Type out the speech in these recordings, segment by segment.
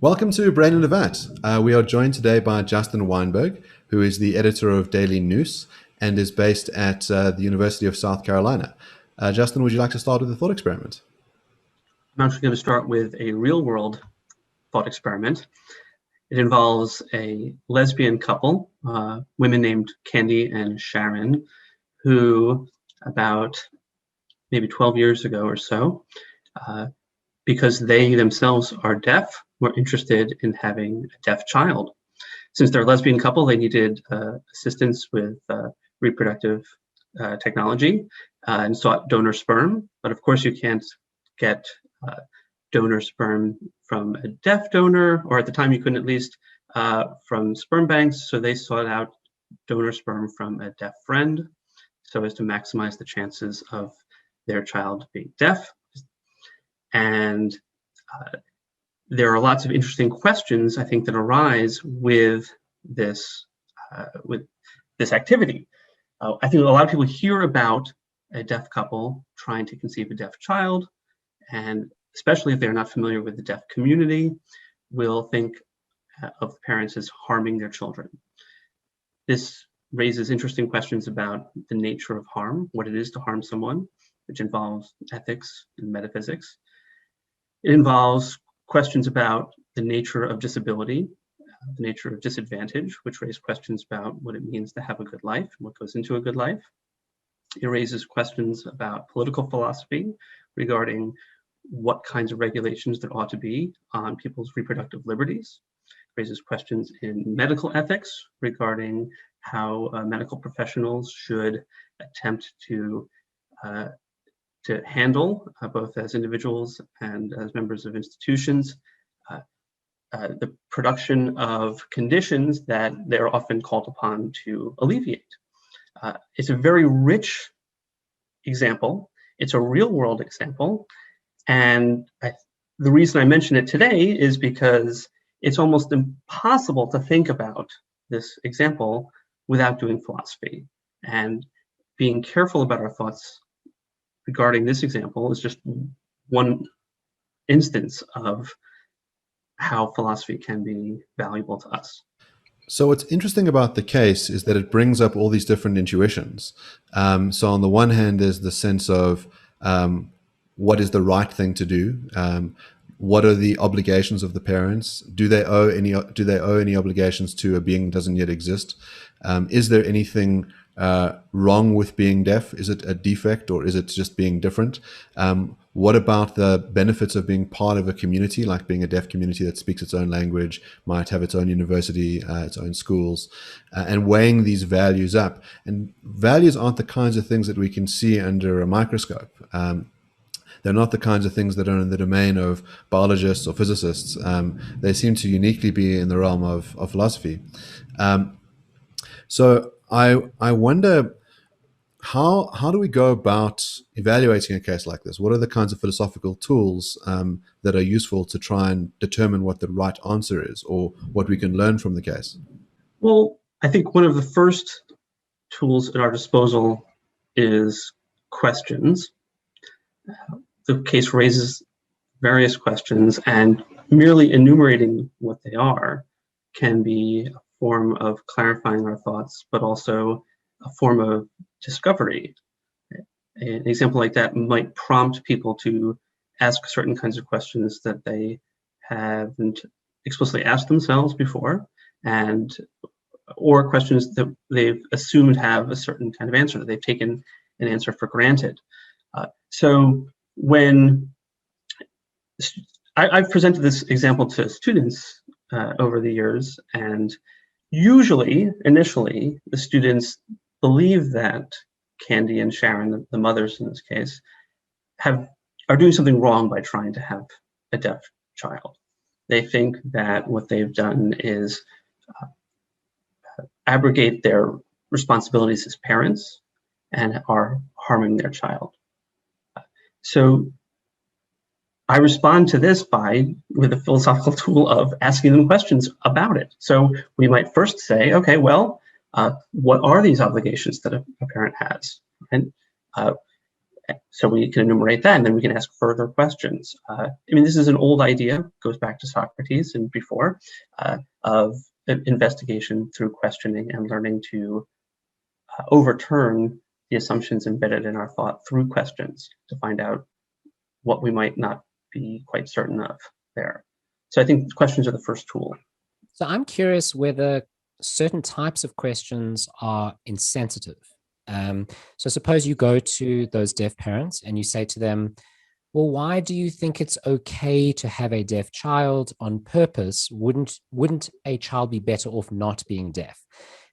Welcome to Brain in a Vat. We are joined today by Justin Weinberg, who is the editor of Daily News and is based at the University of South Carolina. Justin, would you like to start with a thought experiment? I'm actually going to start with a real-world thought experiment. It involves a lesbian couple, women named Candy and Sharon, who about maybe 12 years ago or so, because they themselves are deaf, were interested in having a deaf child. Since they're a lesbian couple, they needed assistance with reproductive technology and sought donor sperm. But of course, you can't get donor sperm from a deaf donor, or at the time you couldn't, at least from sperm banks. So they sought out donor sperm from a deaf friend so as to maximize the chances of their child being deaf. And there are lots of interesting questions, I think, that arise with this activity. I think a lot of people hear about a deaf couple trying to conceive a deaf child, and especially if they're not familiar with the deaf community, will think of parents as harming their children. This raises interesting questions about the nature of harm, what it is to harm someone, which involves ethics and metaphysics. It involves questions about the nature of disability, the nature of disadvantage, which raise questions about what it means to have a good life, what goes into a good life. It raises questions about political philosophy regarding what kinds of regulations there ought to be on people's reproductive liberties. It raises questions in medical ethics regarding how medical professionals should attempt to handle, both as individuals and as members of institutions, the production of conditions that they're often called upon to alleviate. It's a very rich example. It's a real-world example. And the reason I mention it today is because it's almost impossible to think about this example without doing philosophy. And being careful about our thoughts regarding this example is just one instance of how philosophy can be valuable to us. So what's interesting about the case is that it brings up all these different intuitions. So on the one hand, there's the sense of what is the right thing to do? What are the obligations of the parents? Do they owe any obligations to a being that doesn't yet exist? Is there anything wrong with being deaf? Is it a defect, or is it just being different? What about the benefits of being part of a community, like being a deaf community that speaks its own language, might have its own university, its own schools, and weighing these values up. And values aren't the kinds of things that we can see under a microscope. They're not the kinds of things that are in the domain of biologists or physicists. They seem to uniquely be in the realm of philosophy. So I wonder, how do we go about evaluating a case like this? What are the kinds of philosophical tools that are useful to try and determine what the right answer is, or what we can learn from the case? Well, I think one of the first tools at our disposal is questions. The case raises various questions, and merely enumerating what they are can be a form of clarifying our thoughts, but also a form of discovery. An example like that might prompt people to ask certain kinds of questions that they haven't explicitly asked themselves before, or questions that they've assumed have a certain kind of answer, that they've taken an answer for granted. So when I've presented this example to students over the years, and usually, initially, the students believe that Candy and Sharon, the mothers in this case, are doing something wrong by trying to have a deaf child. They think that what they've done is abrogate their responsibilities as parents and are harming their child. So I respond to this with the philosophical tool of asking them questions about it. So we might first say, okay, well, what are these obligations that a parent has? And So we can enumerate that, and then we can ask further questions. I mean, this is an old idea, goes back to Socrates and before, of investigation through questioning and learning to overturn the assumptions embedded in our thought through questions to find out what we might not be quite certain of there. So I think questions are the first tool. So I'm curious whether certain types of questions are insensitive. So suppose you go to those deaf parents and you say to them, well, why do you think it's okay to have a deaf child on purpose? Wouldn't a child be better off not being deaf?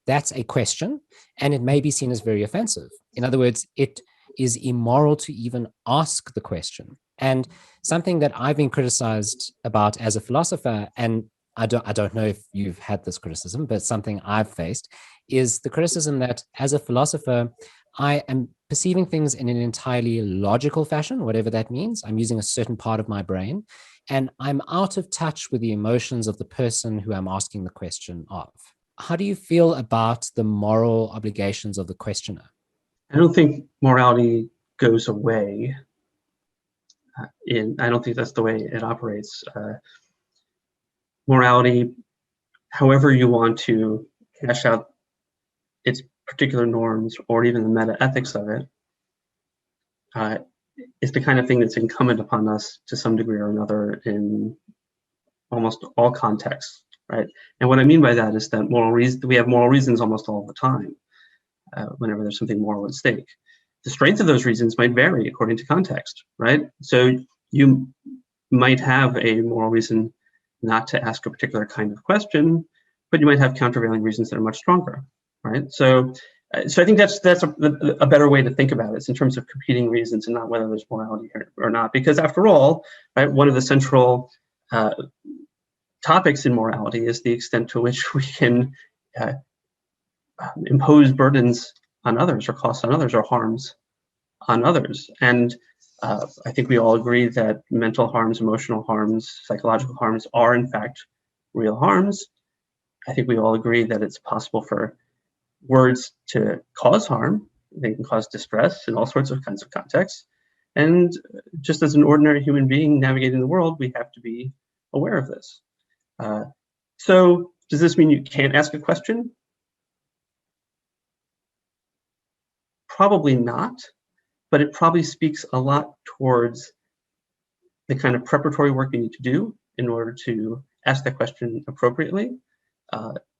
That's a question, and it may be seen as very offensive. In other words, it is immoral to even ask the question. And something that I've been criticized about as a philosopher, and I don't know if you've had this criticism, but something I've faced is the criticism that as a philosopher, I am perceiving things in an entirely logical fashion, whatever that means. I'm using a certain part of my brain, and I'm out of touch with the emotions of the person who I'm asking the question of. How do you feel about the moral obligations of the questioner? I don't think morality goes away. I don't think that's the way it operates. Morality, however you want to hash out its particular norms or even the meta-ethics of it, is the kind of thing that's incumbent upon us to some degree or another in almost all contexts, right? And what I mean by that is that we have moral reasons almost all the time whenever there's something moral at stake. The strength of those reasons might vary according to context, right? So you might have a moral reason not to ask a particular kind of question, but you might have countervailing reasons that are much stronger, right? So I think that's a better way to think about it. It's in terms of competing reasons and not whether there's morality or not. Because after all, right, one of the central topics in morality is the extent to which we can impose burdens on others or costs on others or harms on others. And I think we all agree that mental harms, emotional harms, psychological harms are in fact real harms. I think we all agree that it's possible for words to cause harm. They can cause distress in all sorts of kinds of contexts. And just as an ordinary human being navigating the world, we have to be aware of this. So does this mean you can't ask a question? Probably not, but it probably speaks a lot towards the kind of preparatory work you need to do in order to ask that question appropriately.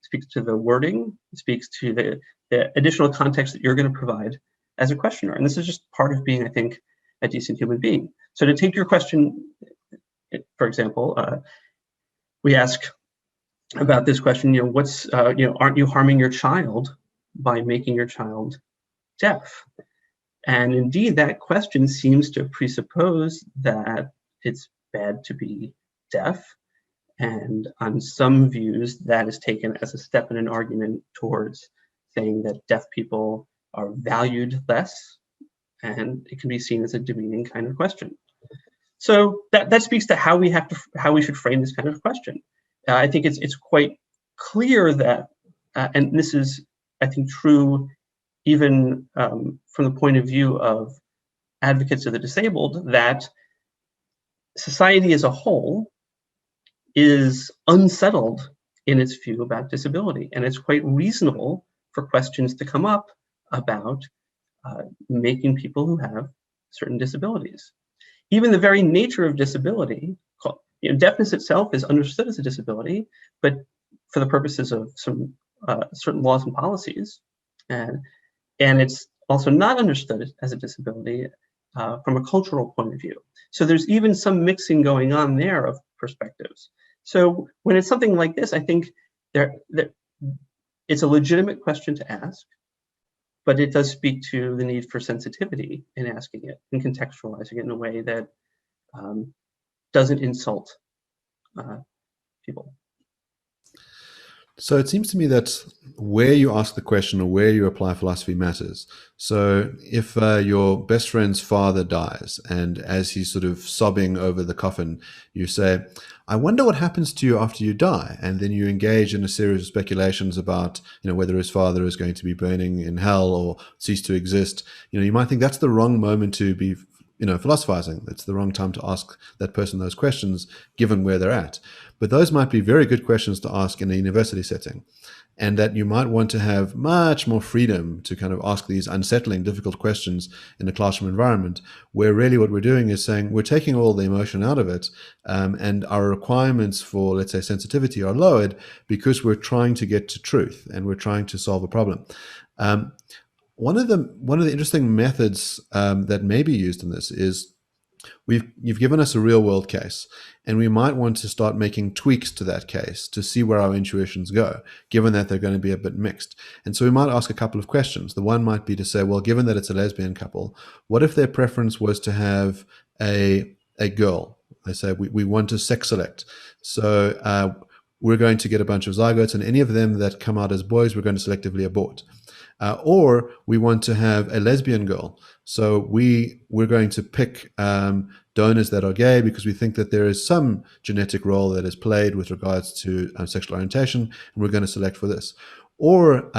Speaks to the wording, speaks to the additional context that you're going to provide as a questioner. And this is just part of being, I think, a decent human being. So to take your question, for example, we ask about this question, aren't you harming your child by making your child deaf? And indeed, that question seems to presuppose that it's bad to be deaf. And on some views, that is taken as a step in an argument towards saying that deaf people are valued less, and it can be seen as a demeaning kind of question. So that speaks to how we should frame this kind of question. I think it's quite clear that, and this is, I think, true even from the point of view of advocates of the disabled, that society as a whole is unsettled in its view about disability. And it's quite reasonable for questions to come up about making people who have certain disabilities. Even the very nature of disability, deafness itself is understood as a disability, but for the purposes of some certain laws and policies, and it's also not understood as a disability from a cultural point of view. So there's even some mixing going on there of perspectives. So when it's something like this, I think it's a legitimate question to ask, but it does speak to the need for sensitivity in asking it and contextualizing it in a way that doesn't insult people. So it seems to me that where you ask the question or where you apply philosophy matters. So if your best friend's father dies, and as he's sort of sobbing over the coffin, you say, "I wonder what happens to you after you die," and then you engage in a series of speculations about, whether his father is going to be burning in hell or cease to exist. You might think that's the wrong moment to be, philosophizing. It's the wrong time to ask that person those questions, given where they're at. But those might be very good questions to ask in a university setting, and that you might want to have much more freedom to kind of ask these unsettling, difficult questions in a classroom environment, where really what we're doing is saying we're taking all the emotion out of it, and our requirements for, let's say, sensitivity are lowered because we're trying to get to truth and we're trying to solve a problem. One of the interesting methods that may be used in this is you've given us a real world case, and we might want to start making tweaks to that case to see where our intuitions go, given that they're going to be a bit mixed. And so we might ask a couple of questions. The one might be to say, well, given that it's a lesbian couple, what if their preference was to have a girl? They say we want to sex select. So we're going to get a bunch of zygotes, and any of them that come out as boys, we're going to selectively abort. Or we want to have a lesbian girl. So we're going to pick donors that are gay because we think that there is some genetic role that is played with regards to sexual orientation, and we're going to select for this. Or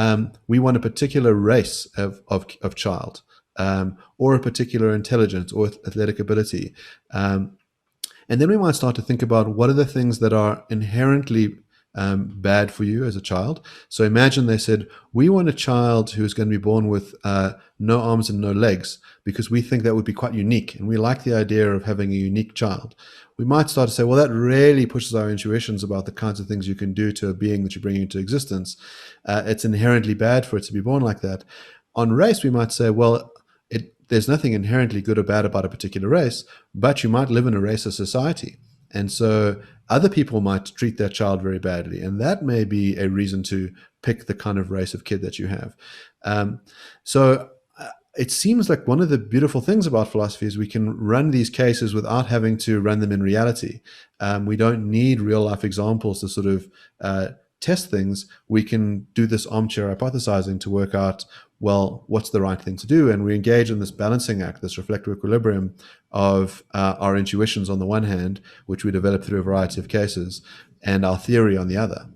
we want a particular race of child, or a particular intelligence or athletic ability. And then we might start to think about what are the things that are inherently bad for you as a child. So imagine they said, we want a child who is going to be born with no arms and no legs because we think that would be quite unique, and we like the idea of having a unique child. We might start to say, well, that really pushes our intuitions about the kinds of things you can do to a being that you're bringing into existence. It's inherently bad for it to be born like that. On race, we might say, well, there's nothing inherently good or bad about a particular race, but you might live in a racist society. And so other people might treat their child very badly, and that may be a reason to pick the kind of race of kid that you have. So it seems like one of the beautiful things about philosophy is we can run these cases without having to run them in reality. We don't need real life examples to sort of test things. We can do this armchair hypothesizing to work out, well, what's the right thing to do? And we engage in this balancing act, this reflective equilibrium of our intuitions on the one hand, which we develop through a variety of cases, and our theory on the other.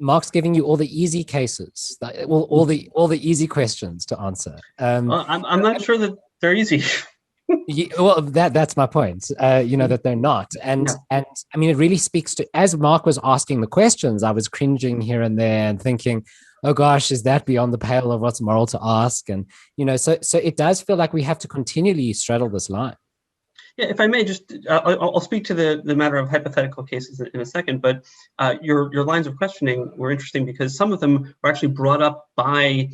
Mark's giving you all the easy cases, all the easy questions to answer. I'm not sure that they're easy. Well, that's my point. That they're not, and I mean, it really speaks to, as Mark was asking the questions, I was cringing here and there and thinking, oh gosh, is that beyond the pale of what's moral to ask? And so it does feel like we have to continually straddle this line. Yeah, if I may, just I'll speak to the matter of hypothetical cases in a second, but your lines of questioning were interesting because some of them were actually brought up by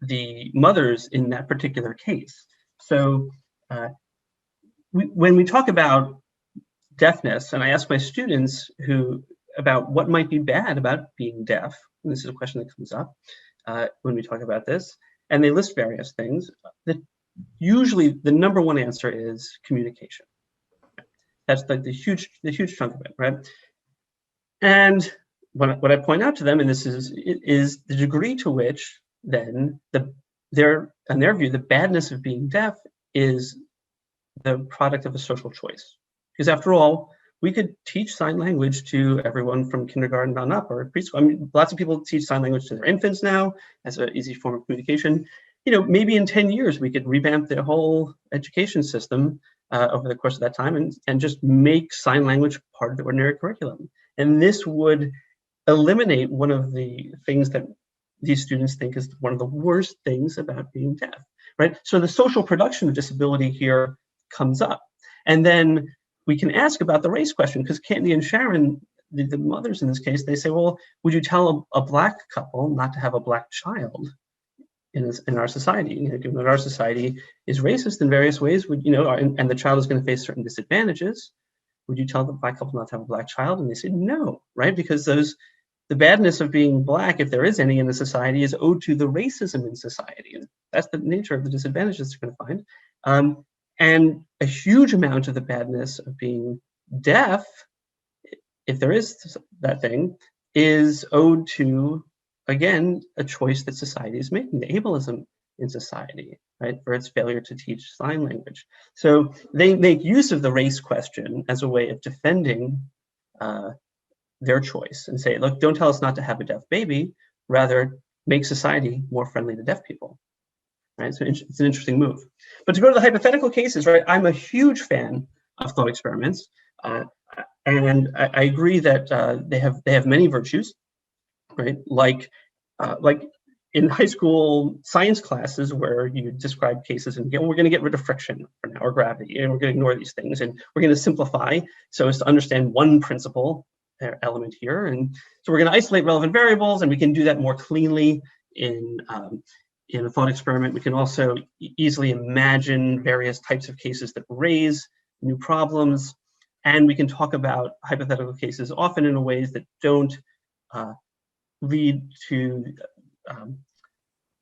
the mothers in that particular case. So when we talk about deafness, and I ask my students about what might be bad about being deaf, and this is a question that comes up when we talk about this, and they list various things, that usually the number one answer is communication. That's like the huge chunk of it, right? And what I point out to them, and this is the degree to which then in their view, the badness of being deaf is the product of a social choice. Because after all, we could teach sign language to everyone from kindergarten on up, or preschool. I mean, lots of people teach sign language to their infants now as an easy form of communication. Maybe in 10 years, we could revamp the whole education system over the course of that time and just make sign language part of the ordinary curriculum. And this would eliminate one of the things that these students think is one of the worst things about being deaf, right? So the social production of disability here comes up. And then we can ask about the race question, because Candy and Sharon, the mothers in this case, they say, well, would you tell a Black couple not to have a Black child in our society? Given that our society is racist in various ways, and the child is going to face certain disadvantages, would you tell the Black couple not to have a Black child? And they say no, right? Because the badness of being Black, if there is any in the society, is owed to the racism in society. And that's the nature of the disadvantages they're going to find. And a huge amount of the badness of being deaf, if there is that thing, is owed to, again, a choice that society is making, the ableism in society, right, for its failure to teach sign language. So they make use of the race question as a way of defending their choice and say, look, don't tell us not to have a deaf baby, rather make society more friendly to deaf people, right? So it's an interesting move. But to go to the hypothetical cases, right, I'm a huge fan of thought experiments. And I agree that they have many virtues, right? Like in high school science classes where you describe cases and we're going to get rid of friction for now, or gravity, and we're going to ignore these things, and we're going to simplify so as to understand one principle element here. And so we're going to isolate relevant variables, and we can do that more cleanly in a thought experiment. We can also easily imagine various types of cases that raise new problems. And we can talk about hypothetical cases often in ways that don't lead to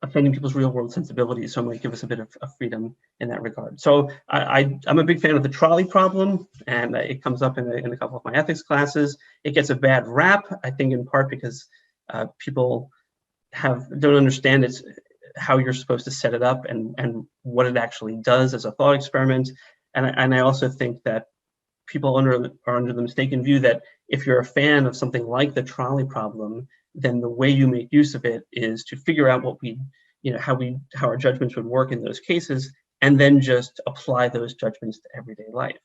offending people's real world sensibilities. So it might give us a bit of freedom in that regard. So I'm a big fan of the trolley problem, and it comes up in a couple of my ethics classes. It gets a bad rap, I think, in part because people don't understand how you're supposed to set it up and what it actually does as a thought experiment. And I also think that people are under the mistaken view that if you're a fan of something like the trolley problem, then the way you make use of it is to figure out how our judgments would work in those cases, and then just apply those judgments to everyday life.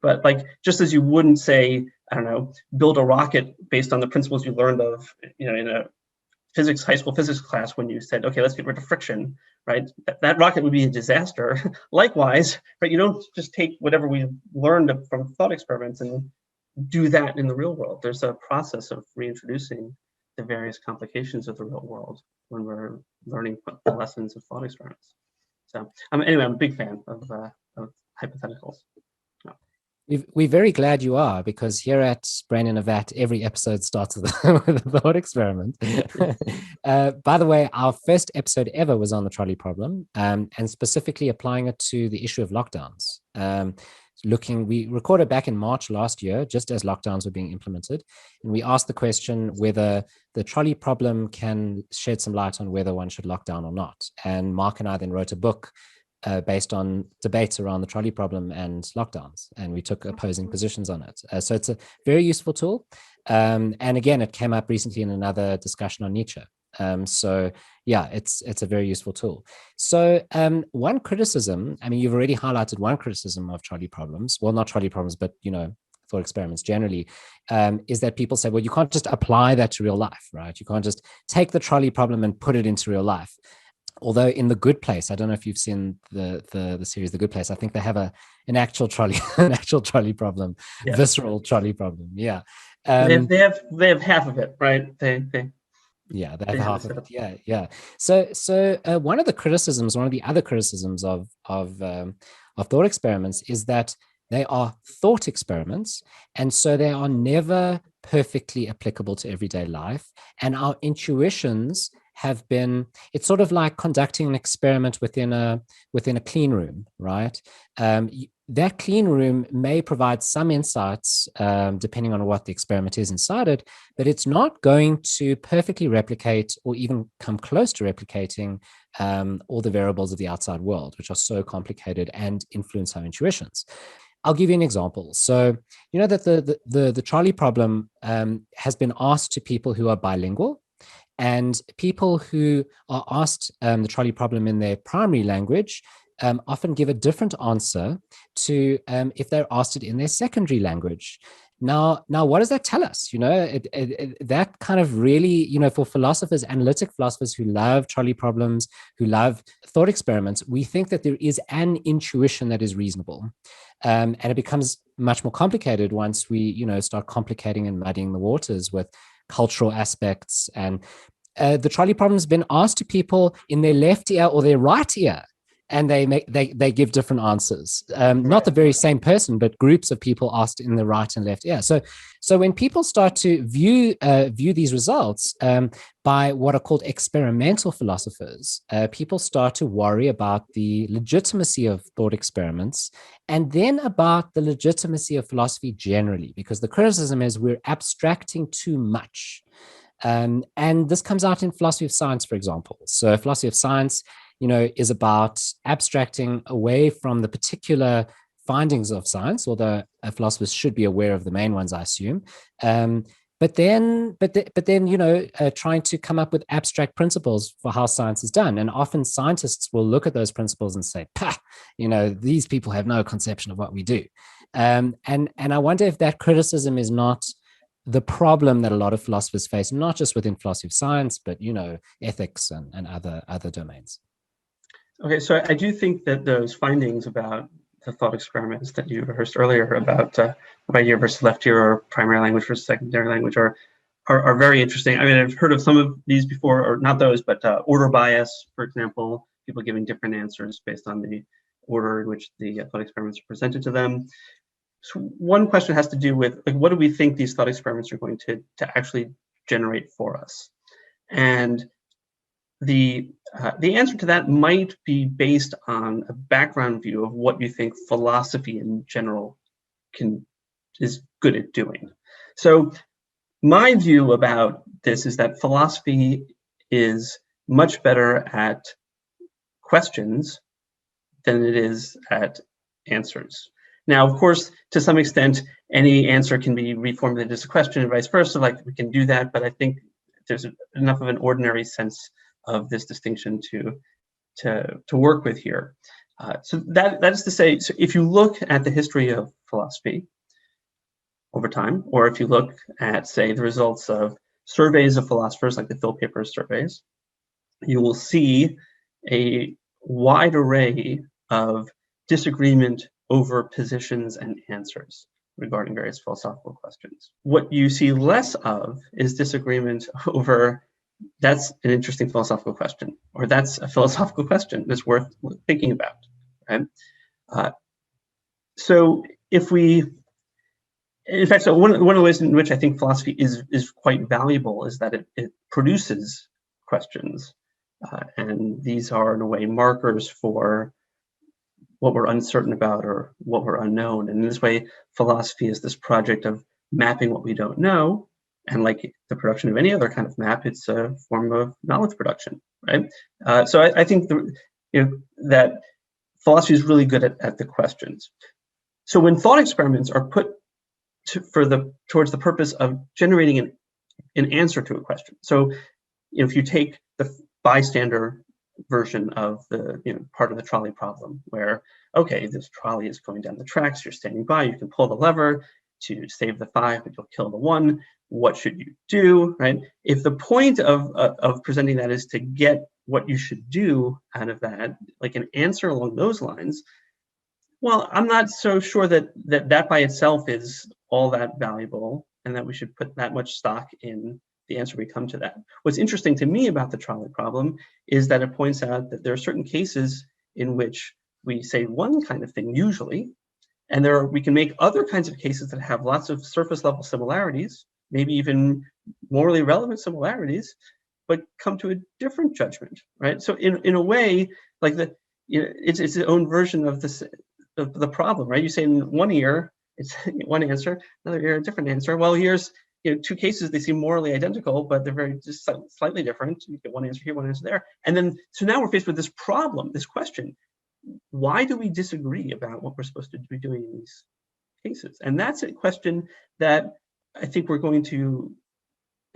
But just as you wouldn't say, I don't know, build a rocket based on the principles you learned of, in a high school physics class when you said, okay, let's get rid of friction, right? That rocket would be a disaster. Likewise, right? You don't just take whatever we learned from thought experiments and do that in the real world. There's a process of reintroducing the various complications of the real world when we're learning the lessons of thought experiments. So anyway, I'm a big fan of hypotheticals. We're very glad you are, because here at Brain in a Vat, every episode starts with a thought experiment. By the way, our first episode ever was on the trolley problem, and specifically applying it to the issue of lockdowns. We recorded back in March last year, just as lockdowns were being implemented. And we asked the question whether the trolley problem can shed some light on whether one should lock down or not. And Mark and I then wrote a book based on debates around the trolley problem and lockdowns, and we took opposing positions on it. So it's a very useful tool. And again, it came up recently in another discussion on Nietzsche. So yeah, it's a very useful tool. So one criticism, you've already highlighted one criticism of trolley problems. Well, not trolley problems, but thought experiments generally, is that people say, well, you can't just apply that to real life, right? You can't just take the trolley problem and put it into real life. Although in The Good Place, I don't know if you've seen the series The Good Place, I think they have an actual trolley problem, yeah. Visceral trolley problem. Yeah. They have half of it, right? They have half of it. Yeah. So one of the other criticisms of thought experiments is that they are thought experiments, and so they are never perfectly applicable to everyday life. And our intuitions have been, it's sort of like conducting an experiment within a clean room, right? That clean room may provide some insights depending on what the experiment is inside it, but it's not going to perfectly replicate or even come close to replicating all the variables of the outside world, which are so complicated and influence our intuitions. I'll give you an example. So, that the trolley problem has been asked to people who are bilingual, and people who are asked the trolley problem in their primary language often give a different answer to if they're asked it in their secondary language. Now, what does that tell us? That kind of really, for philosophers, analytic philosophers who love trolley problems, who love thought experiments, we think that there is an intuition that is reasonable. And it becomes much more complicated once we, start complicating and muddying the waters with cultural aspects. And the trolley problem has been asked to people in their left ear or their right ear. and they give different answers. Not the very same person, but groups of people asked in the right and left. Yeah. So when people start to view these results by what are called experimental philosophers, people start to worry about the legitimacy of thought experiments, and then about the legitimacy of philosophy generally, because the criticism is we're abstracting too much. And this comes out in philosophy of science, for example. So philosophy of science, is about abstracting away from the particular findings of science, although philosophers should be aware of the main ones, I assume. But then, trying to come up with abstract principles for how science is done. And often scientists will look at those principles and say, "Pah, these people have no conception of what we do." And I wonder if that criticism is not the problem that a lot of philosophers face, not just within philosophy of science, but ethics and other domains. Okay, so I do think that those findings about the thought experiments that you rehearsed earlier about right ear versus left ear, or primary language versus secondary language, are very interesting. I mean, I've heard of some of these before, or not those, but order bias, for example, people giving different answers based on the order in which the thought experiments are presented to them. So one question has to do with, like, what do we think these thought experiments are going to actually generate for us? And the answer to that might be based on a background view of what you think philosophy in general is good at doing. So my view about this is that philosophy is much better at questions than it is at answers. Now, of course, to some extent, any answer can be reformulated as a question and vice versa. Like, we can do that, but I think there's enough of an ordinary sense of this distinction to work with here. So that is to say, so if you look at the history of philosophy over time, or if you look at, say, the results of surveys of philosophers, like the Phil Papers surveys, you will see a wide array of disagreement over positions and answers regarding various philosophical questions. What you see less of is disagreement over, that's an interesting philosophical question, or that's a philosophical question that's worth thinking about, right? So in fact, one of the ways in which I think philosophy is quite valuable is that it produces questions, and these are in a way markers for what we're uncertain about or what we're unknown. And in this way, philosophy is this project of mapping what we don't know. And like the production of any other kind of map, it's a form of knowledge production, right? So I think that philosophy is really good at the questions. So when thought experiments are put towards the purpose of generating an answer to a question. So if you take the bystander version of the part of the trolley problem, where, okay, this trolley is going down the tracks, you're standing by, you can pull the lever to save the 5, but you'll kill the 1. What should you do, right? If the point of presenting that is to get what you should do out of that, like an answer along those lines, well, I'm not so sure that by itself is all that valuable, and that we should put that much stock in the answer we come to that. What's interesting to me about the trolley problem is that it points out that there are certain cases in which we say one kind of thing usually, and we can make other kinds of cases that have lots of surface level similarities, maybe even morally relevant similarities, but come to a different judgment, right? So in a way, like it's its own version of the problem, right? You say in one ear, it's one answer, another ear, a different answer. Well, here's two cases, they seem morally identical, but they're very just slightly different. You get one answer here, one answer there. And then, so now we're faced with this problem, this question. Why do we disagree about what we're supposed to be doing in these cases? And that's a question that I think we're going to,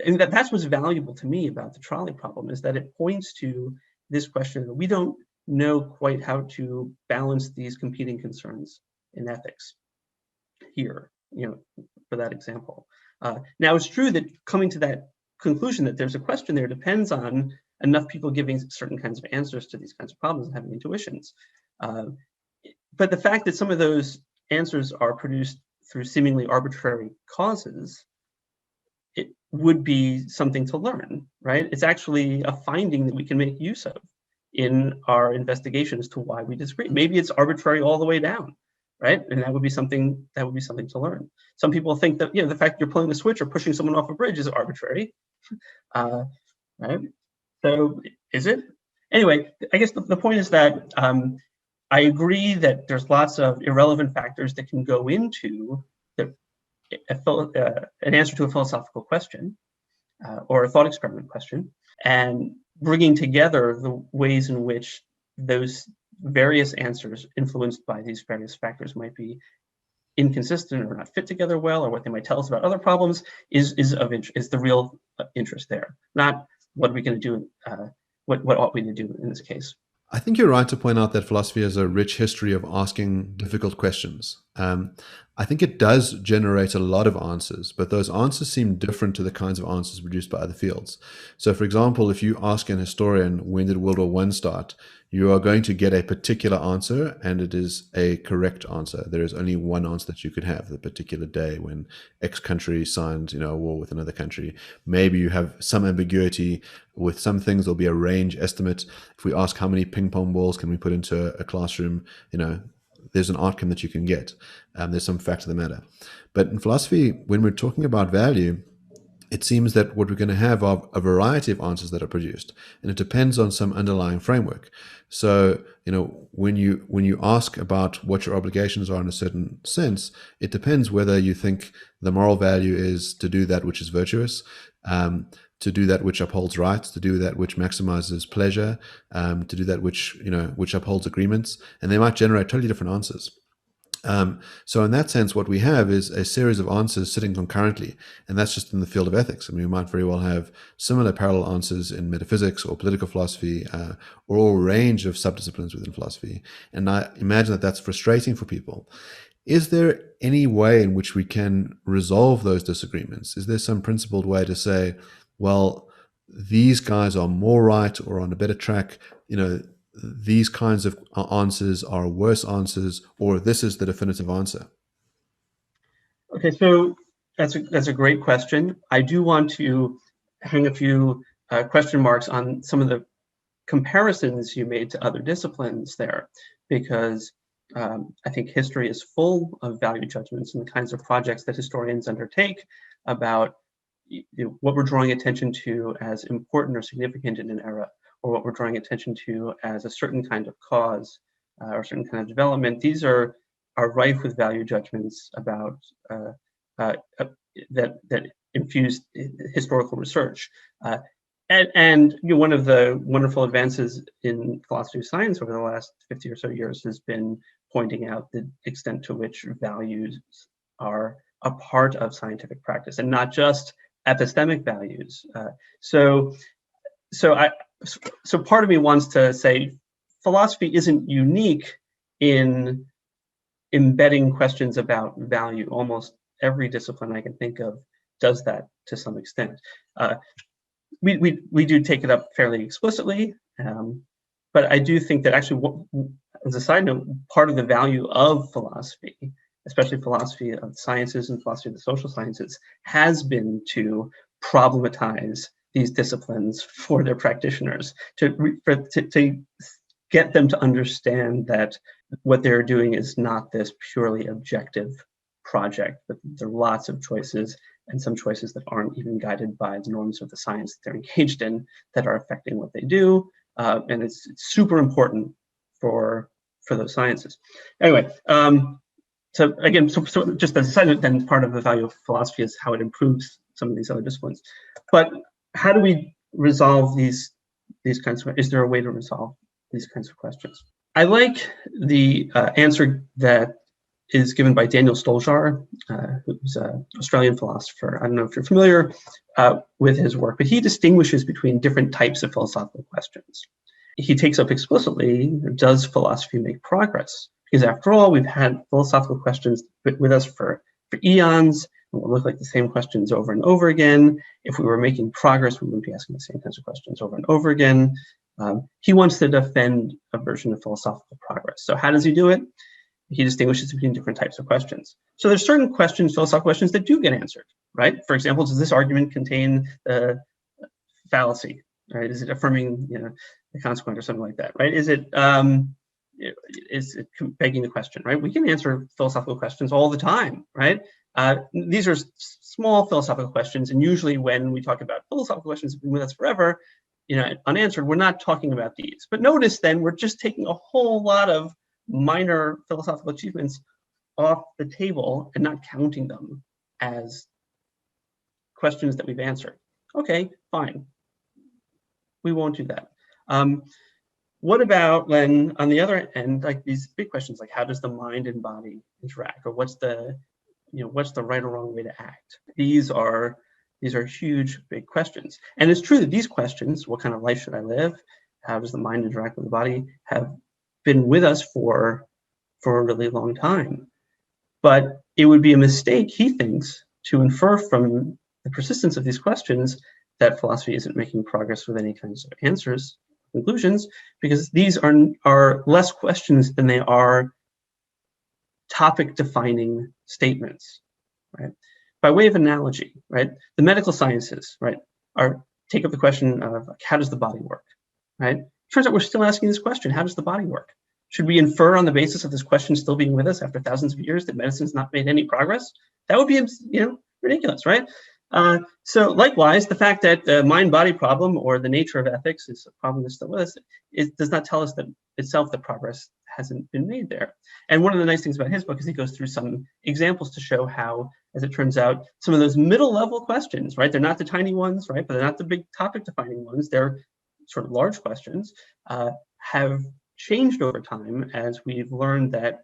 and that's what's valuable to me about the trolley problem, is that it points to this question that we don't know quite how to balance these competing concerns in ethics here, for that example. Now, it's true that coming to that conclusion that there's a question there depends on enough people giving certain kinds of answers to these kinds of problems and having intuitions. But the fact that some of those answers are produced through seemingly arbitrary causes, it would be something to learn, right? It's actually a finding that we can make use of in our investigation as to why we disagree. Maybe it's arbitrary all the way down, right? And that would be something to learn. Some people think that, the fact you're pulling a switch or pushing someone off a bridge is arbitrary, right? So is it? Anyway, I guess the point is that I agree that there's lots of irrelevant factors that can go into an answer to a philosophical question or a thought experiment question, and bringing together the ways in which those various answers influenced by these various factors might be inconsistent or not fit together well, or what they might tell us about other problems is the real interest there, not what are we going to do, what ought we to do in this case. I think you're right to point out that philosophy has a rich history of asking difficult questions. I think it does generate a lot of answers, but those answers seem different to the kinds of answers produced by other fields. So, for example, if you ask an historian, when did World War I start, you are going to get a particular answer, and it is a correct answer. There is only one answer that you could have, the particular day when X country signed, a war with another country. Maybe you have some ambiguity with some things. There'll be a range estimate. If we ask how many ping pong balls can we put into a classroom, there's an outcome that you can get. There's some fact of the matter. But in philosophy, when we're talking about value, it seems that what we're going to have are a variety of answers that are produced, and it depends on some underlying framework. So, when you ask about what your obligations are in a certain sense, it depends whether you think the moral value is to do that which is virtuous, to do that which upholds rights, to do that which maximizes pleasure, to do that which upholds agreements, and they might generate totally different answers. So in that sense, what we have is a series of answers sitting concurrently, and that's just in the field of ethics. I mean, we might very well have similar parallel answers in metaphysics or political philosophy, or a range of subdisciplines within philosophy. And I imagine that that's frustrating for people. Is there any way in which we can resolve those disagreements? Is there some principled way to say, well, these guys are more right or on a better track, these kinds of answers are worse answers, or this is the definitive answer? Okay, so that's a great question. I do want to hang a few question marks on some of the comparisons you made to other disciplines there, because I think history is full of value judgments and the kinds of projects that historians undertake about what we're drawing attention to as important or significant in an era, or what we're drawing attention to as a certain kind of cause or a certain kind of development. These are rife with value judgments about that infuse historical research. And one of the wonderful advances in philosophy of science over the last 50 or so years has been pointing out the extent to which values are a part of scientific practice, and not just epistemic values. So part of me wants to say philosophy isn't unique in embedding questions about value. Almost every discipline I can think of does that to some extent. We do take it up fairly explicitly, but I do think that actually, as a side note, part of the value of philosophy, especially philosophy of the sciences and philosophy of the social sciences, has been to problematize these disciplines for their practitioners, to get them to understand that what they're doing is not this purely objective project, but there are lots of choices, and some choices that aren't even guided by the norms of the science that they're engaged in, that are affecting what they do, and it's super important for those sciences. Anyway, so again, so just as a side note, then part of the value of philosophy is how it improves some of these other disciplines. But how do we resolve these kinds of? Is there a way to resolve these kinds of questions? I like the answer that is given by Daniel Stoljar, who's an Australian philosopher. I don't know if you're familiar with his work, but he distinguishes between different types of philosophical questions. He takes up explicitly, does philosophy make progress? Because after all, we've had philosophical questions with us for eons, and will look like the same questions over and over again. If we were making progress, we wouldn't be asking the same kinds of questions over and over again. He wants to defend a version of philosophical progress. So how does he do it? He distinguishes between different types of questions. So there's certain questions, philosophical questions, that do get answered, right? For example, does this argument contain the fallacy, right? Is it affirming, the consequent or something like that, right? Is it begging the question, right? We can answer philosophical questions all the time, right? These are small philosophical questions, and usually when we talk about philosophical questions that have been with us forever, unanswered, we're not talking about these. But notice then we're just taking a whole lot of minor philosophical achievements off the table and not counting them as questions that we've answered. Okay, fine. We won't do that. What about when, on the other end, like these big questions, like how does the mind and body interact, or what's the right or wrong way to act? These are huge, big questions. And it's true that these questions, what kind of life should I live? How does the mind interact with the body? Have been with us for a really long time. But it would be a mistake, he thinks, to infer from the persistence of these questions that philosophy isn't making progress with any kinds of answers, conclusions, because these are less questions than they are topic-defining statements, right? By way of analogy, right? The medical sciences, right, take up the question of how does the body work, right? Turns out we're still asking this question: how does the body work? Should we infer on the basis of this question still being with us after thousands of years that medicine's not made any progress? That would be, ridiculous, right? So likewise, the fact that the mind-body problem or the nature of ethics is a problem that's still with us, it does not tell us that itself that progress hasn't been made there. And one of the nice things about his book is he goes through some examples to show how, as it turns out, some of those middle-level questions, right? They're not the tiny ones, right? But they're not the big topic-defining ones. They're sort of large questions, have changed over time as we've learned that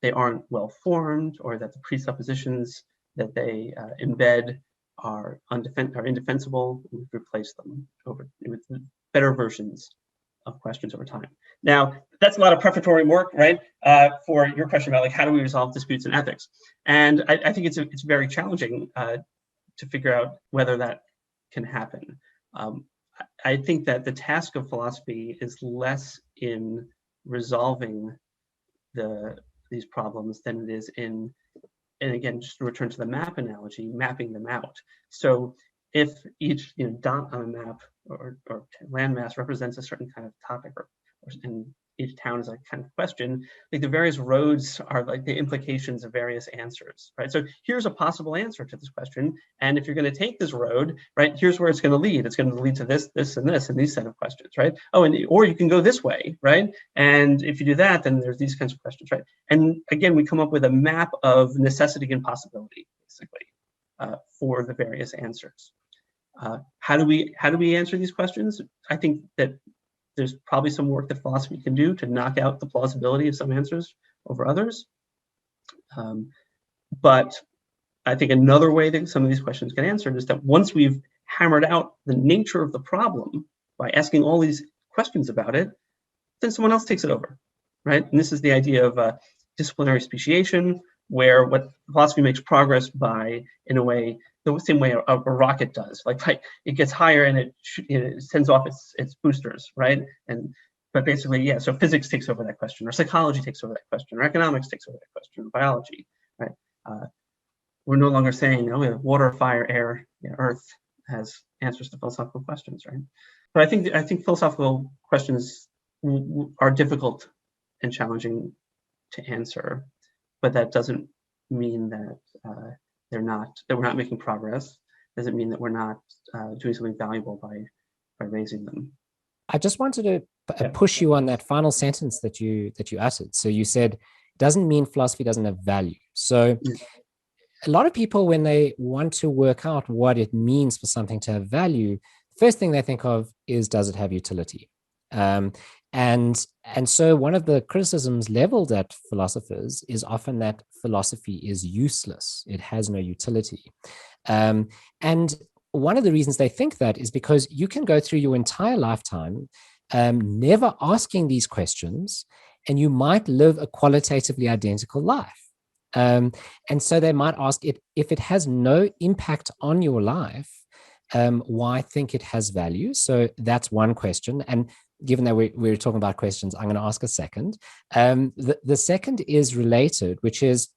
they aren't well-formed, or that the presuppositions that they embed are indefensible. We've replaced them with better versions of questions over time. Now, that's a lot of prefatory work, right? For your question about like how do we resolve disputes in ethics, and I think it's very challenging to figure out whether that can happen. I think that the task of philosophy is less in resolving these problems than it is in, and again, just to return to the map analogy, mapping them out. So if each dot on a map or landmass represents a certain kind of topic, and each town is a kind of question, like the various roads are like the implications of various answers, right? So here's a possible answer to this question, and if you're going to take this road, right, here's where it's going to lead. It's going to lead to this, this, and this, and these set of questions, right? Oh, or you can go this way, right? And if you do that, then there's these kinds of questions, right? And again, we come up with a map of necessity and possibility, basically, for the various answers. How do we answer these questions? I think that there's probably some work that philosophy can do to knock out the plausibility of some answers over others. But I think another way that some of these questions get answered is that once we've hammered out the nature of the problem by asking all these questions about it, then someone else takes it over, right? And this is the idea of disciplinary speciation, where what philosophy makes progress by, in a way, the same way a rocket does. Like it gets higher and it sends off its boosters, right? But basically, yeah. So physics takes over that question, or psychology takes over that question, or economics takes over that question, or biology, right? We're no longer saying, we have water, fire, air, earth has answers to philosophical questions, right? But I think philosophical questions are difficult and challenging to answer, but that doesn't mean that we're not making progress. Doesn't mean that we're not doing something valuable by raising them. I just wanted to push you on that final sentence that you uttered. So you said, doesn't mean philosophy doesn't have value. So a lot of people, when they want to work out what it means for something to have value, the first thing they think of is, does it have utility? And so one of the criticisms leveled at philosophers is often that philosophy is useless. It has no utility. And one of the reasons they think that is because you can go through your entire lifetime never asking these questions, and you might live a qualitatively identical life. And so they might ask it, if it has no impact on your life, why think it has value? So that's one question. And given that we're talking about questions, I'm going to ask a second. The second is related, which is,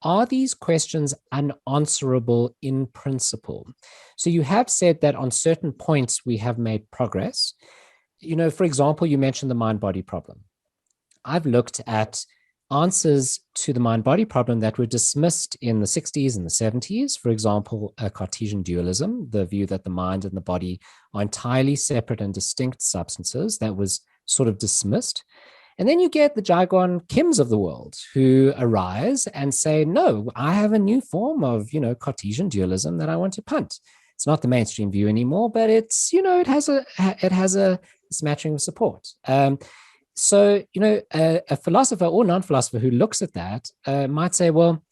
are these questions unanswerable in principle? So you have said that on certain points we have made progress. For example, you mentioned the mind-body problem. I've looked at answers to the mind-body problem that were dismissed in the 60s and the 70s. For example, Cartesian dualism, the view that the mind and the body are entirely separate and distinct substances, that was sort of dismissed. And then you get the Jaguar Kims of the world who arise and say, no, I have a new form of, Cartesian dualism that I want to punt. It's not the mainstream view anymore, but it's, it has a smattering of support. So, a philosopher or non-philosopher who looks at that might say, well,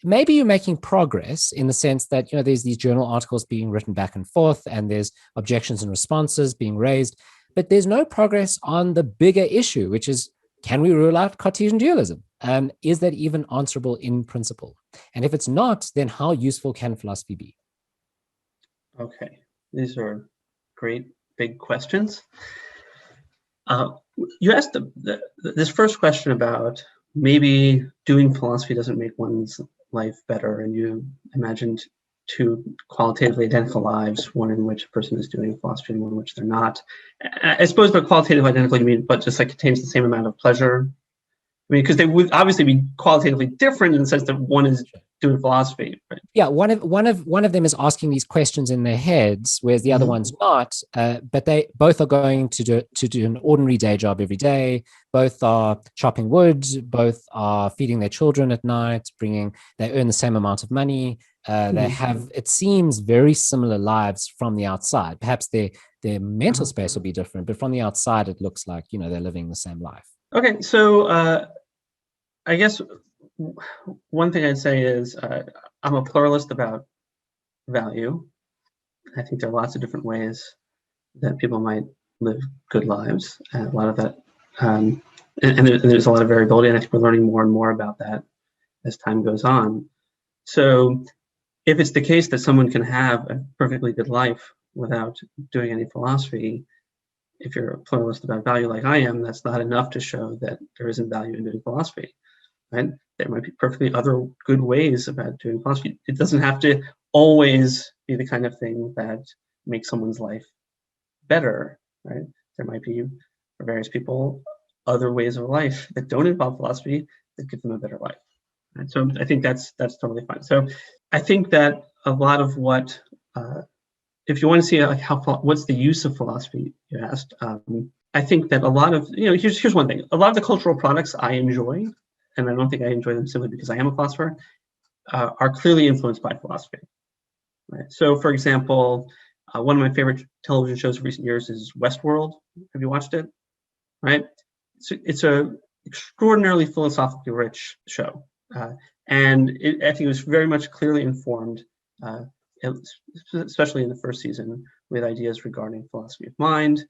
maybe you're making progress in the sense that, there's these journal articles being written back and forth and there's objections and responses being raised, but there's no progress on the bigger issue, which is, can we rule out Cartesian dualism? Is that even answerable in principle? And if it's not, then how useful can philosophy be? Okay, these are great big questions. You asked this first question about maybe doing philosophy doesn't make one's life better, and you imagined two qualitatively identical lives, one in which a person is doing philosophy and one in which they're not. I suppose by qualitatively identical you mean, but just like contains the same amount of pleasure. I mean, because they would obviously be qualitatively different in the sense that one is doing philosophy, right? Yeah, one of them is asking these questions in their heads, whereas the other one's not. But they both are going to do an ordinary day job every day. Both are chopping wood. Both are feeding their children at night. They earn the same amount of money. They have, it seems, very similar lives from the outside. Perhaps their mental space will be different, but from the outside, it looks like they're living the same life. Okay, so I guess one thing I'd say is I'm a pluralist about value. I think there are lots of different ways that people might live good lives, and a lot of that, and there's a lot of variability, and I think we're learning more and more about that as time goes on. So if it's the case that someone can have a perfectly good life without doing any philosophy, if you're a pluralist about value like I am, that's not enough to show that there isn't value in doing philosophy. Right? There might be perfectly other good ways about doing philosophy. It doesn't have to always be the kind of thing that makes someone's life better, right? There might be, for various people, other ways of life that don't involve philosophy that give them a better life. Right? So I think that's totally fine. So I think that a lot of what, if you want to see like what's the use of philosophy, you asked. I think that a lot of, here's one thing. A lot of the cultural products I enjoy, and I don't think I enjoy them simply because I am a philosopher, are clearly influenced by philosophy. Right? So, for example, one of my favorite television shows of recent years is Westworld. Have you watched it? Right? It's a extraordinarily philosophically rich show, and I think it was very much clearly informed, especially in the first season, with ideas regarding philosophy of mind,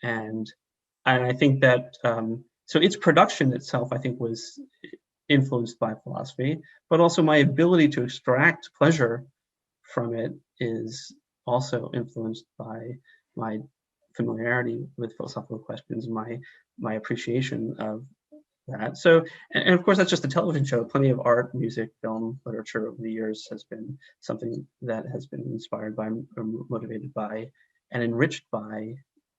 and I think that. So its production itself, I think, was influenced by philosophy, but also my ability to extract pleasure from it is also influenced by my familiarity with philosophical questions, my appreciation of that. So, and of course, that's just a television show. Plenty of art, music, film, literature over the years has been something that has been inspired by, or motivated by, and enriched by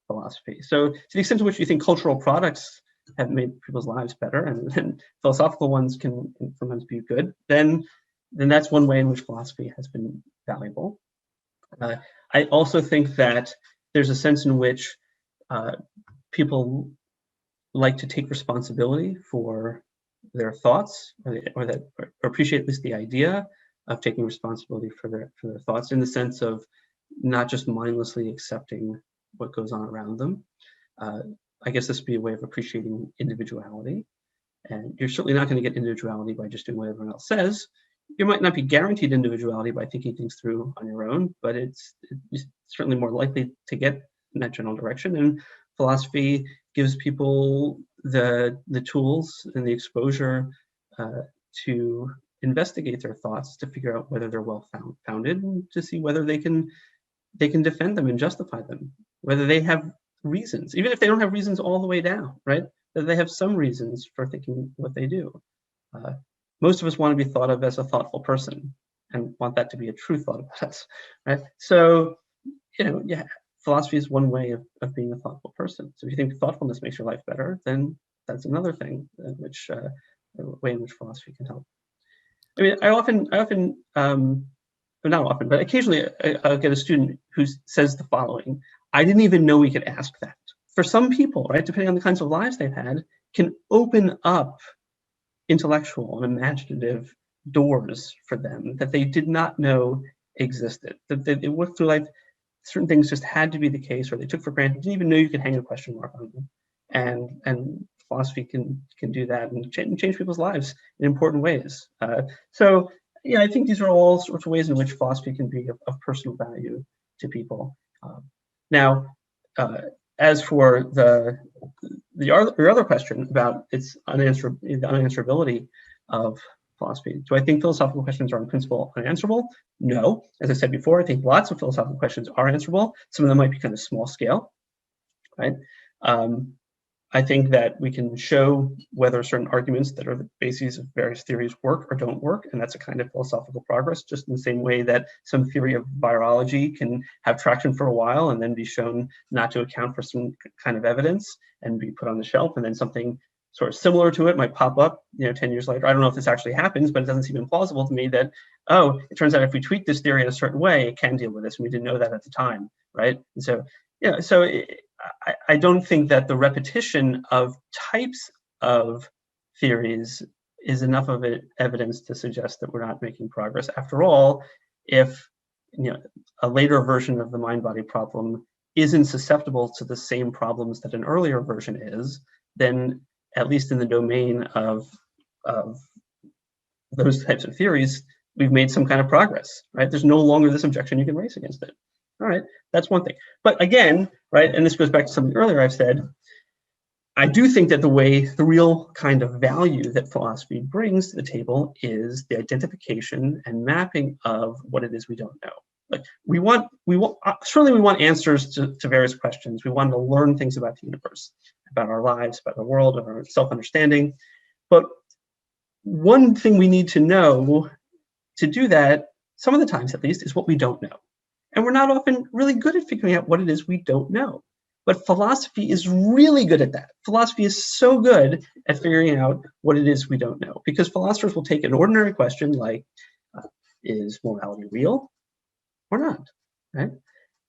philosophy. So, to the extent to which you think cultural products have made people's lives better, and philosophical ones can sometimes be good, then that's one way in which philosophy has been valuable. I also think that there's a sense in which people like to take responsibility for their thoughts, or appreciate at least the idea of taking responsibility for their thoughts, in the sense of not just mindlessly accepting what goes on around them. I guess this would be a way of appreciating individuality. And you're certainly not going to get individuality by just doing what everyone else says. You might not be guaranteed individuality by thinking things through on your own, but it's certainly more likely to get in that general direction. And philosophy gives people the tools and the exposure to investigate their thoughts, to figure out whether they're well founded, and to see whether they can defend them and justify them, whether they have reasons, even if they don't have reasons all the way down, right? That they have some reasons for thinking what they do. most of us want to be thought of as a thoughtful person and want that to be a true thought about us, right? So, yeah, philosophy is one way of being a thoughtful person. So if you think thoughtfulness makes your life better, then that's another thing, which way in which philosophy can help. I mean, I often, not often, but occasionally I'll get a student who says the following: I didn't even know we could ask that. For some people, right, depending on the kinds of lives they've had, can open up intellectual and imaginative doors for them that they did not know existed. That they worked through life, certain things just had to be the case, or they took for granted, didn't even know you could hang a question mark on them. And philosophy can do that and change people's lives in important ways. So yeah, I think these are all sorts of ways in which philosophy can be of personal value to people. Now, as for your other question about its the unanswerability of philosophy, do I think philosophical questions are in principle unanswerable? No. As I said before, I think lots of philosophical questions are answerable. Some of them might be kind of small scale, right? I think that we can show whether certain arguments that are the bases of various theories work or don't work, and that's a kind of philosophical progress, just in the same way that some theory of virology can have traction for a while and then be shown not to account for some kind of evidence and be put on the shelf, and then something sort of similar to it might pop up, 10 years later. I don't know if this actually happens, but it doesn't seem implausible to me that, oh, it turns out if we tweak this theory in a certain way, it can deal with this, and we didn't know that at the time, right? And so, I don't think that the repetition of types of theories is enough of evidence to suggest that we're not making progress. After all, if a later version of the mind-body problem isn't susceptible to the same problems that an earlier version is, then at least in the domain of those types of theories, we've made some kind of progress, right? There's no longer this objection you can raise against it. All right, that's one thing. But again, right, and this goes back to something earlier I've said, I do think that the real kind of value that philosophy brings to the table is the identification and mapping of what it is we don't know. Like certainly we want answers to various questions. We want to learn things about the universe, about our lives, about the world, about our self-understanding. But one thing we need to know to do that, some of the times at least, is what we don't know. And we're not often really good at figuring out what it is we don't know. But philosophy is really good at that. Philosophy is so good at figuring out what it is we don't know, because philosophers will take an ordinary question like, is morality real or not, right?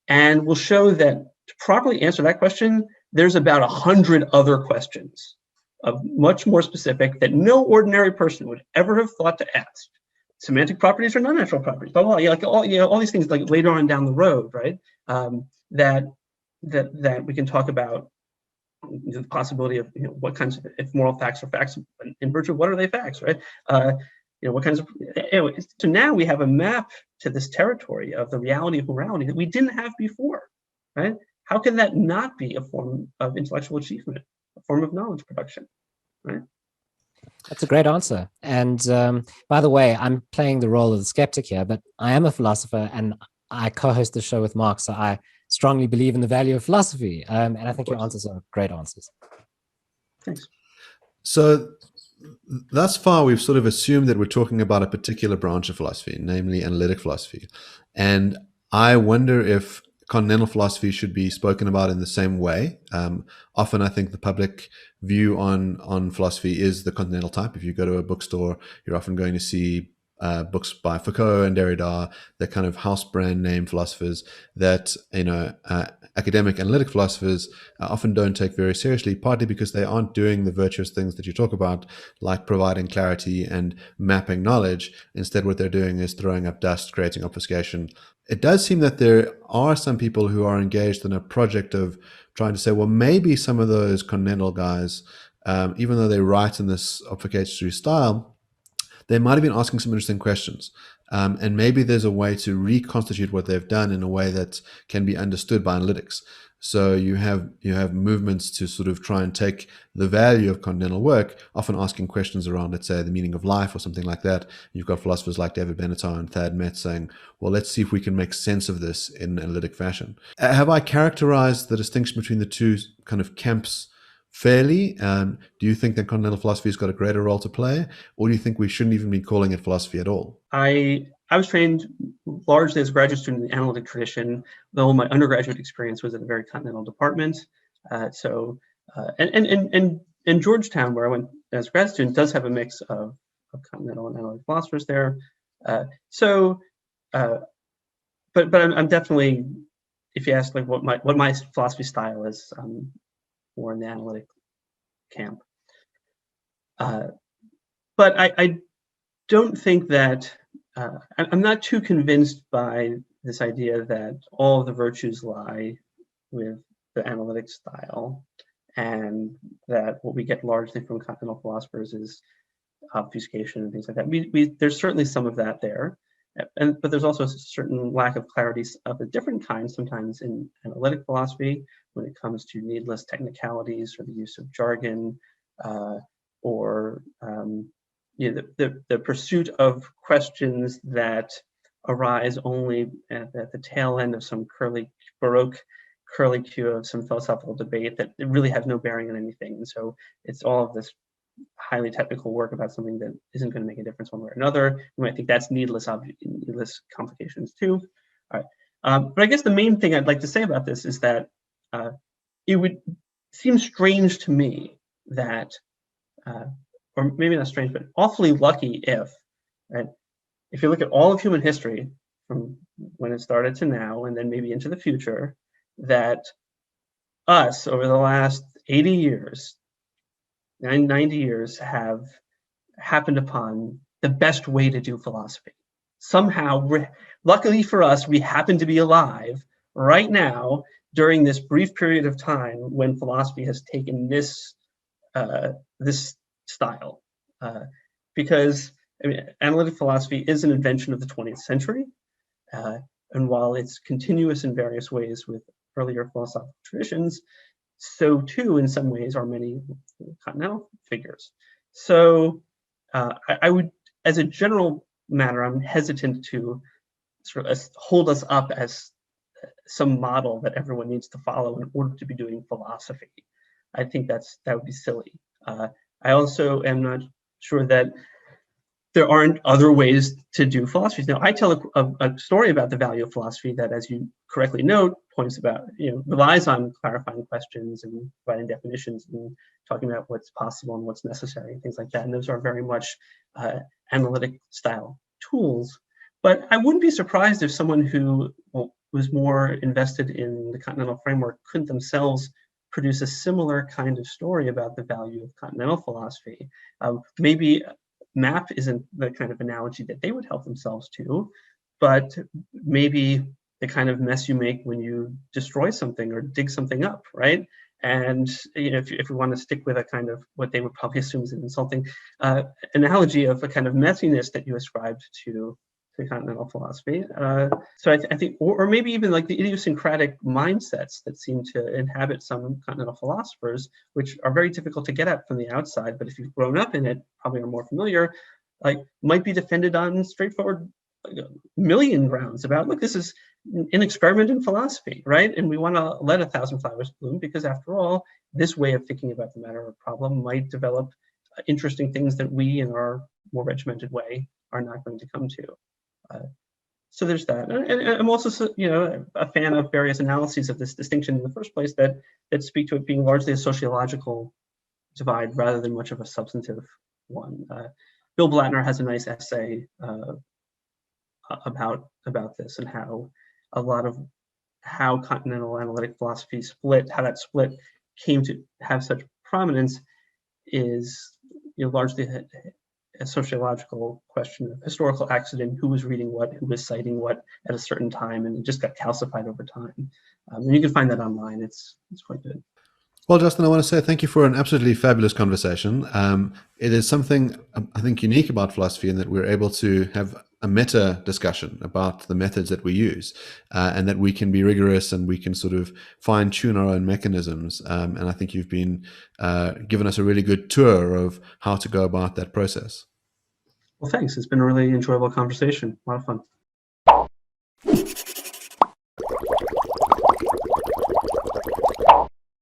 And we'll show that to properly answer that question, there's about 100 other questions of much more specific that no ordinary person would ever have thought to ask. Semantic properties or non-natural properties, blah, blah, blah. Like all these things like later on down the road, right? That we can talk about the possibility of what kinds of, if moral facts are facts, in virtue of what are they facts, right? What kinds of, anyway, so now we have a map to this territory of the reality of morality that we didn't have before, right? How can that not be a form of intellectual achievement, a form of knowledge production, right? That's a great answer. And by the way, I'm playing the role of the skeptic here, but I am a philosopher and I co-host the show with Mark, so I strongly believe in the value of philosophy. And I think your answers are great answers. Thanks. So thus far, we've sort of assumed that we're talking about a particular branch of philosophy, namely analytic philosophy. And I wonder if continental philosophy should be spoken about in the same way. Often I think the public view on philosophy is the continental type. If you go to a bookstore, you're often going to see books by Foucault and Derrida, the kind of house brand name philosophers that academic analytic philosophers often don't take very seriously, partly because they aren't doing the virtuous things that you talk about, like providing clarity and mapping knowledge. Instead, what they're doing is throwing up dust, creating obfuscation. It does seem that there are some people who are engaged in a project of trying to say, well, maybe some of those continental guys, even though they write in this obfuscatory style, they might have been asking some interesting questions. And maybe there's a way to reconstitute what they've done in a way that can be understood by analytics. So you have movements to sort of try and take the value of continental work, often asking questions around, let's say, the meaning of life or something like that. You've got philosophers like David Benatar and Thad Metz saying, well, let's see if we can make sense of this in analytic fashion. Have I characterized the distinction between the two kind of camps fairly? Do you think that continental philosophy has got a greater role to play, or do you think we shouldn't even be calling it philosophy at all? I was trained largely as a graduate student in the analytic tradition, though my undergraduate experience was at a very continental department. And Georgetown, where I went as a grad student, does have a mix of continental and analytic philosophers there. But I'm definitely, if you ask like what my philosophy style is, more in the analytic camp. But I don't think that I'm not too convinced by this idea that all of the virtues lie with the analytic style, and that what we get largely from continental philosophers is obfuscation and things like that. There's certainly some of that there, but there's also a certain lack of clarity of a different kind sometimes in analytic philosophy when it comes to needless technicalities or the use of jargon, or the pursuit of questions that arise only at the tail end of some Baroque curlicue of some philosophical debate that really have no bearing on anything. And so it's all of this highly technical work about something that isn't going to make a difference one way or another. You might think that's needless complications too. All right. But I guess the main thing I'd like to say about this is that it would seem strange to me that, or maybe not strange, but awfully lucky if, right, if you look at all of human history from when it started to now, and then maybe into the future, that us over the last 80 years, 90 years have happened upon the best way to do philosophy. Somehow, luckily for us, we happen to be alive right now during this brief period of time when philosophy has taken this style. Because I mean, analytic philosophy is an invention of the 20th century. And while it's continuous in various ways with earlier philosophical traditions, so too, in some ways, are many continental figures. So I would, as a general matter, I'm hesitant to sort of hold us up as some model that everyone needs to follow in order to be doing philosophy. I think that would be silly. I also am not sure that there aren't other ways to do philosophy. Now, I tell a story about the value of philosophy that, as you correctly note, relies on clarifying questions and providing definitions and talking about what's possible and what's necessary and things like that. And those are very much analytic style tools. But I wouldn't be surprised if someone who was more invested in the continental framework couldn't themselves produce a similar kind of story about the value of continental philosophy. Maybe map isn't the kind of analogy that they would help themselves to, but maybe the kind of mess you make when you destroy something or dig something up, right? And if we want to stick with a kind of what they would probably assume is an insulting analogy of a kind of messiness that you ascribed to continental philosophy. So I think, or maybe even like the idiosyncratic mindsets that seem to inhabit some continental philosophers, which are very difficult to get at from the outside, but if you've grown up in it, probably are more familiar, like might be defended on straightforward million grounds about, look, this is an experiment in philosophy, right? And we want to let 1,000 flowers bloom because, after all, this way of thinking about the matter of a problem might develop interesting things that we, in our more regimented way, are not going to come to. So there's that. And I'm also, a fan of various analyses of this distinction in the first place that speak to it being largely a sociological divide rather than much of a substantive one. Bill Blattner has a nice essay about this and how a lot of how continental analytic philosophy split, how that split came to have such prominence is largely a sociological question of historical accident, who was reading what, who was citing what at a certain time, and it just got calcified over time. And you can find that online. It's quite good. Well, Justin, I want to say thank you for an absolutely fabulous conversation. It is something I think unique about philosophy in that we're able to have a meta discussion about the methods that we use, and that we can be rigorous and we can sort of fine tune our own mechanisms. And I think you've been given us a really good tour of how to go about that process. Well, thanks. It's been a really enjoyable conversation. A lot of fun.